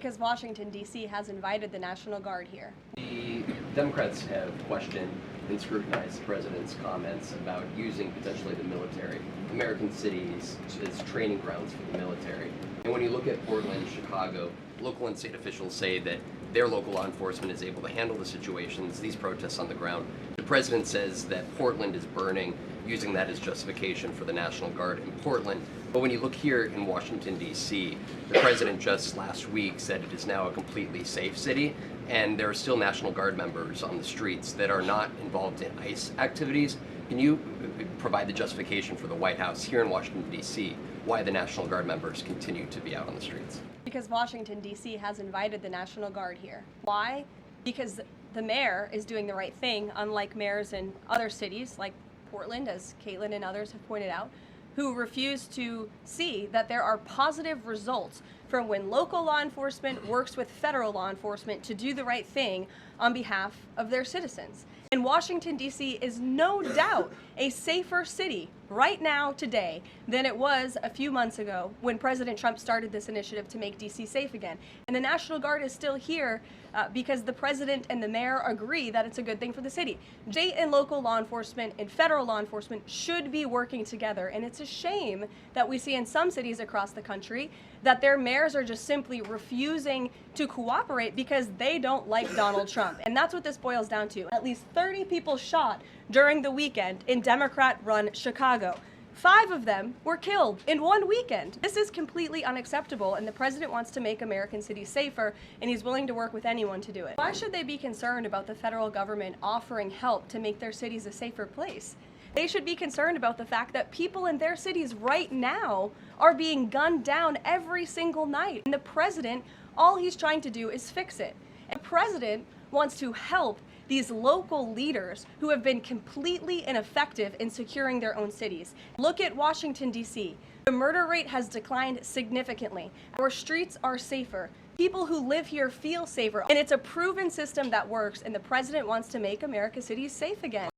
Because Washington, D.C. has invited the National Guard here. The Democrats have questioned and scrutinized the president's comments about using potentially the military, American cities, as training grounds for the military. And when you look at Portland, Chicago, local and state officials say that their local law enforcement is able to handle the situations, these protests on the ground. The president says that Portland is burning, using that as justification for the National Guard in Portland. But when you look here in Washington, D.C., the president just last week said it is now a completely safe city, and there are still National Guard members on the streets that are not involved in ICE activities. Can you provide the justification for the White House here in Washington, D.C., why the National Guard members continue to be out on the streets? Because Washington, D.C. has invited the National Guard here. Why? Because the mayor is doing the right thing, unlike mayors in other cities like Portland, as Caitlin and others have pointed out, who refuse to see that there are positive results from when local law enforcement works with federal law enforcement to do the right thing on behalf of their citizens. And Washington, D.C. is no doubt a safer city right now, today, than it was a few months ago when President Trump started this initiative to make D.C. safe again. And the National Guard is still here because the president and the mayor agree that it's a good thing for the city. State and local law enforcement and federal law enforcement should be working together. And it's a shame that we see in some cities across the country that their mayors are just simply refusing to cooperate because they don't like Donald Trump. And that's what this boils down to. At least 30 people shot during the weekend in Democrat-run Chicago. 5 of them were killed in one weekend. This is completely unacceptable, and the president wants to make American cities safer, and he's willing to work with anyone to do it. Why should they be concerned about the federal government offering help to make their cities a safer place? They should be concerned about the fact that people in their cities right now are being gunned down every single night. And the president, all he's trying to do is fix it. And the president wants to help these local leaders who have been completely ineffective in securing their own cities. Look at Washington, D.C. The murder rate has declined significantly. Our streets are safer. People who live here feel safer. And it's a proven system that works, and the president wants to make America's cities safe again.